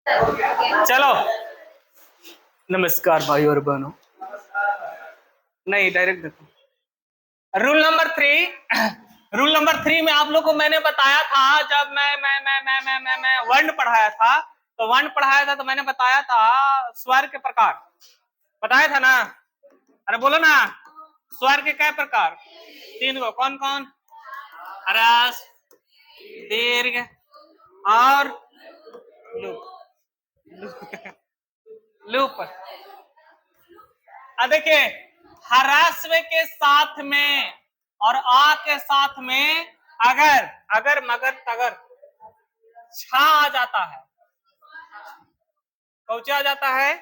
चलो नमस्कार भाई और बहनों। नहीं डायरेक्ट देखो रूल नंबर 3। रूल नंबर 3 में आप लोग को मैंने बताया था जब मैं वर्ण पढ़ाया था तो मैंने बताया था स्वर के प्रकार बताया था ना। अरे बोलो ना स्वर के क्या प्रकार 3 को कौन कौन ह्रस्व दीर्घ और लूप। अब देखिए ह्रस्व के साथ में और आ के साथ में अगर अगर मगर तगर छा आ जाता है कौचा आ जाता है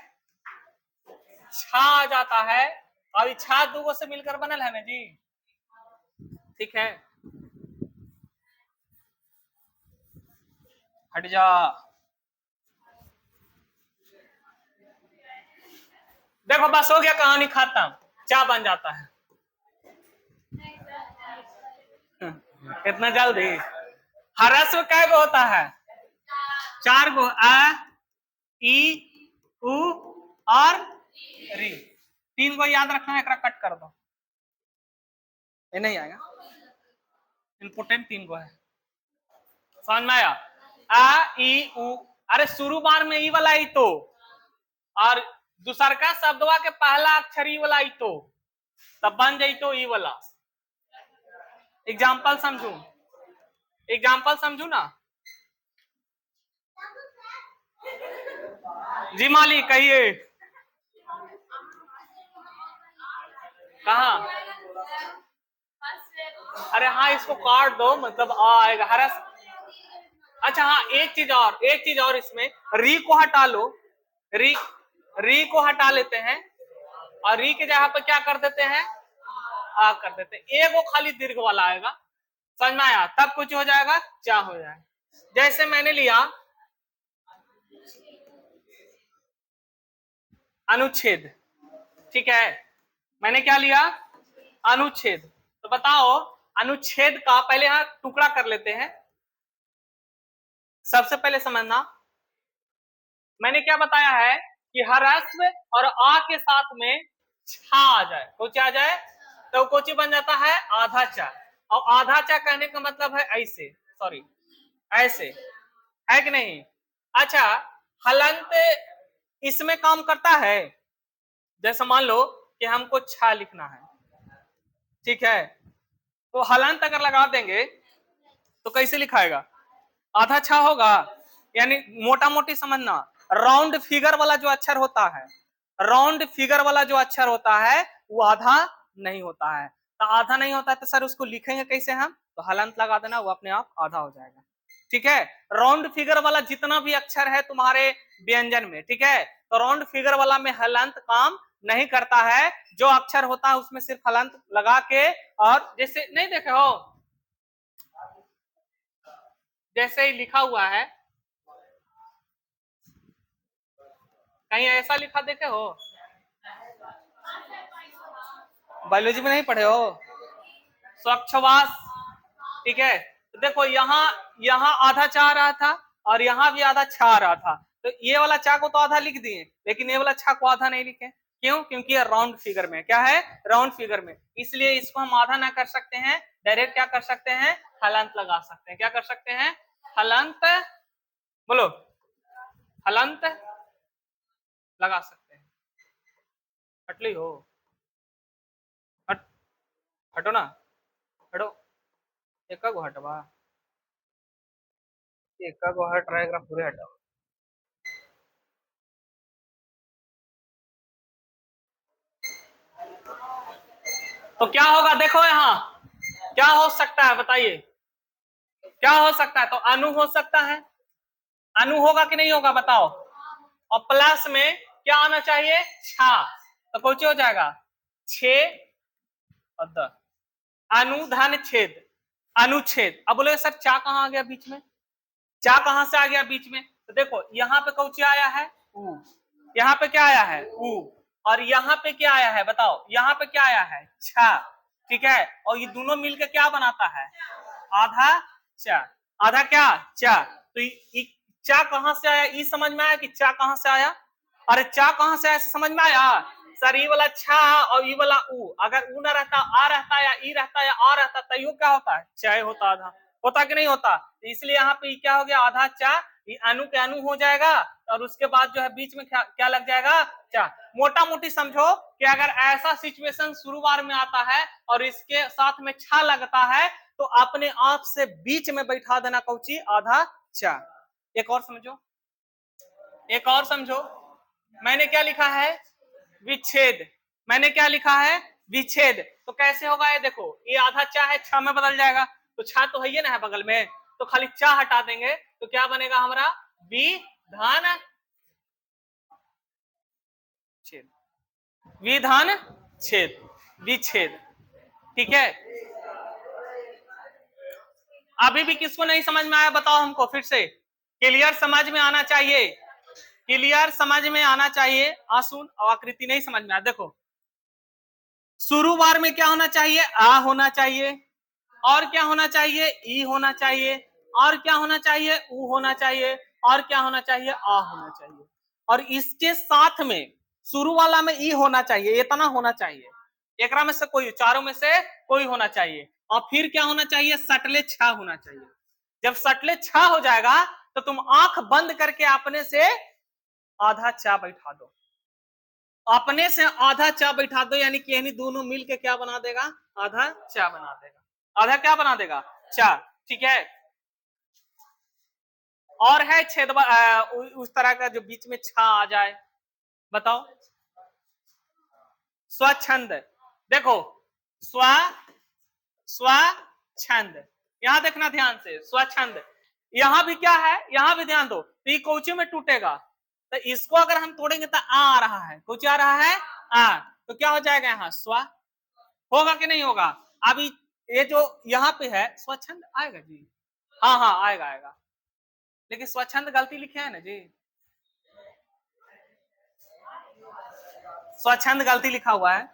छा आ जाता है और छा दूगो से मिलकर बनल है ना जी। ठीक है हट जा। देखो बस हो गया कहानी खत्म चा बन जाता है। कितना जल्दी। ह्रस्व कै गो होता है 4 गो अ ई उ और री 3 को याद रखना है एक कट कर दो ये नहीं आएगा इंपोर्टेंट 3 को है समझ में आया आ ई उ। अरे शुरू बार में ई वाला ई तो और दूसर का शब्दवा के पहला अक्षर ई वाला ई तो तब बन जाई तो ई वाला। एग्जाम्पल समझू ना जी मालिक कहिए कहा। अरे हाँ इसको काट दो मतलब आएगा हरस। अच्छा हाँ एक चीज और इसमें री को हटा लो री को हटा लेते हैं और री के जगह पर क्या कर देते हैं आ कर देते हैं एक वो खाली दीर्घ वाला आएगा समझ में आया तब कुछ हो जाएगा क्या हो जाएगा। जैसे मैंने लिया अनुच्छेद ठीक है मैंने क्या लिया अनुच्छेद। तो बताओ अनुच्छेद का पहले यहां टुकड़ा कर लेते हैं। सबसे पहले समझना मैंने क्या बताया है कि ह्रस्व और आ के साथ में छा आ जाए कोची आ जाए तो कोची बन जाता है आधा चा और आधा चा कहने का मतलब है ऐसे सॉरी ऐसे है कि नहीं। अच्छा हलंत इसमें काम करता है जैसे मान लो कि हमको छा लिखना है ठीक है तो हलंत अगर लगा देंगे तो कैसे लिखाएगा आधा छा होगा यानी मोटा मोटी समझना राउंड फिगर वाला जो अक्षर होता है राउंड फिगर वाला जो अक्षर होता है वो आधा नहीं होता है। तो आधा नहीं होता है तो सर उसको लिखेंगे कैसे हम तो हलंत लगा देना वो अपने आप आधा हो जाएगा। ठीक है राउंड फिगर वाला जितना भी अक्षर है तुम्हारे व्यंजन में ठीक है तो राउंड फिगर वाला में हलंत काम नहीं करता है। जो अक्षर होता है उसमें सिर्फ हलंत लगा के और जैसे नहीं देखे हो जैसे ही लिखा हुआ है कहीं ऐसा लिखा देखे हो बायोलॉजी में नहीं पढ़े हो स्वच्छवास ठीक है तो देखो यहाँ आधा चाह रहा था और यहाँ भी आधा छा रहा था तो ये वाला चा को तो आधा लिख दिए लेकिन ये वाला छा को आधा नहीं लिखे क्यों क्योंकि ये राउंड फिगर में क्या है राउंड फिगर में इसलिए इसको हम आधा ना कर सकते हैं डायरेक्ट क्या कर सकते हैं हलंत लगा सकते हैं क्या कर सकते हैं हलंत बोलो हलंत लगा सकते हैं। हटली हो हट हटो ना हटो एक गो हटवा एक गो हट रहेगा पूरे हटाओ। तो क्या होगा देखो यहाँ क्या हो सकता है बताइए क्या हो सकता है तो अनु हो सकता है अनु होगा कि नहीं होगा बताओ और प्लस में क्या आना चाहिए छा तो कौन हो जाएगा छे और द अनुधन छेद अनुच्छेद। अब बोले सर चा कहाँ आ गया बीच में चा कहां से आ गया बीच में तो देखो यहाँ पे कौची आया है ऊ यहाँ पे क्या आया है ऊ और यहाँ पे क्या आया है बताओ यहाँ पे क्या आया है छा ठीक है और ये दोनों मिलकर क्या बनाता है आधा चा आधा क्या चा तो चा कहां से आया, ई समझ में आया कि चा कहां से आया? अरे चा कहां से आया समझ में आया? सर ई वाला छा और ई वाला ऊ, अगर ऊ ना रहता आ रहता या ई रहता या आ रहता तो यो क्या होता है? चाय होता आधा, होता कि नहीं होता? इसलिए यहाँ पे क्या हो गया? आधा चा, ये अनु के अनु हो जाएगा और उसके बाद जो है बीच में क्या लग जाएगा? चा। मोटा मोटी समझो कि अगर ऐसा सिचुएशन शुरू बार में आता है और इसके साथ में छा लगता है तो अपने आप से बीच में बैठा देना कौची? आधा चा। एक और समझो, एक और समझो, मैंने क्या लिखा है? विच्छेद। मैंने क्या लिखा है? विच्छेद। तो कैसे होगा ये देखो, ये आधा चा है, छा में बदल जाएगा, तो छा तो है ही ना है बगल में, तो खाली चा हटा देंगे तो क्या बनेगा हमारा? विधान छेद, विधान छेद, विच्छेद। ठीक है, अभी भी किसको नहीं समझ में आया बताओ हमको फिर से, क्लियर समझ में आना चाहिए, क्लियर समझ में आना चाहिए। आसुन आकृति नहीं समझ में आया, देखो शुरू बार में क्या होना चाहिए? आ होना चाहिए, और क्या होना चाहिए? ई होना चाहिए, और क्या होना चाहिए? ऊ होना चाहिए, और क्या होना चाहिए? आ होना चाहिए, और इसके साथ में शुरू वाला में ई होना चाहिए, इतना होना चाहिए, एक में से कोई, चारों में से कोई होना चाहिए, और फिर क्या होना चाहिए? सटले छा होना चाहिए। जब सटले छा हो जाएगा तो तुम आंख बंद करके अपने से आधा चा बैठा दो, अपने से आधा चा बैठा दो, यानी कि दोनों मिलके क्या बना देगा? आधा चा बना देगा। आधा क्या बना देगा? चा। ठीक है, और है छेद उस तरह का जो बीच में छा आ जाए, बताओ। स्वच्छंद, देखो स्व स्वच्छंद, यहां देखना ध्यान से, स्वच्छंद। यहां भी क्या है? यहां भी ध्यान दो, तो ये कोची में टूटेगा, तो इसको अगर हम तोड़ेंगे तो आ रहा है, कुछ आ रहा है आ, तो क्या हो जाएगा? यहाँ स्व होगा कि नहीं होगा? अभी ये जो यहाँ पे है स्वच्छंद आएगा जी, हाँ हाँ आएगा आएगा, लेकिन स्वच्छंद गलती लिखे है ना जी, स्वच्छंद गलती लिखा हुआ है,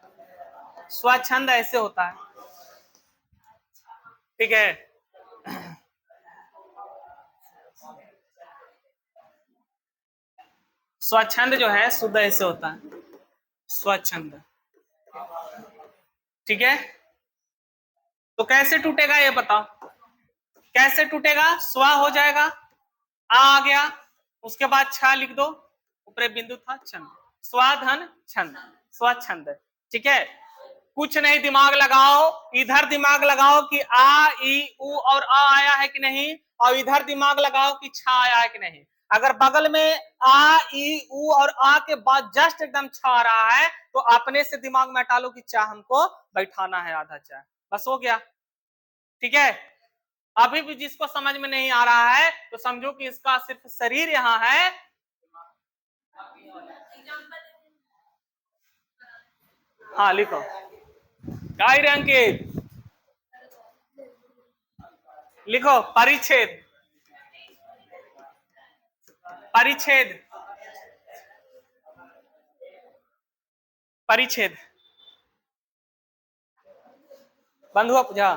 स्वच्छंद ऐसे होता है। ठीक है, स्वच्छंद जो है शुद्ध ऐसे होता है, स्वच्छंद। ठीक है, तो कैसे टूटेगा ये बताओ, कैसे टूटेगा? स्व हो जाएगा, आ गया, उसके बाद छा लिख दो, ऊपर बिंदु था छंद, स्वाधन छंद, स्वच्छंद। ठीक है, कुछ नहीं, दिमाग लगाओ, इधर दिमाग लगाओ कि आ ई उ और आ आया है कि नहीं, और इधर दिमाग लगाओ कि छा आया है कि नहीं। अगर बगल में आ ई उ और आ के बाद जस्ट एकदम छा रहा है तो अपने से दिमाग में हटा लो कि चा हमको बैठाना है, आधा चा, बस हो गया। ठीक है, अभी भी जिसको समझ में नहीं आ रहा है तो समझो कि इसका सिर्फ शरीर यहाँ है। हाँ लिखो, काय अंकित लिखो, परिच्छेद, परिच्छेद, परिच्छेद, बंधुआ पूजा।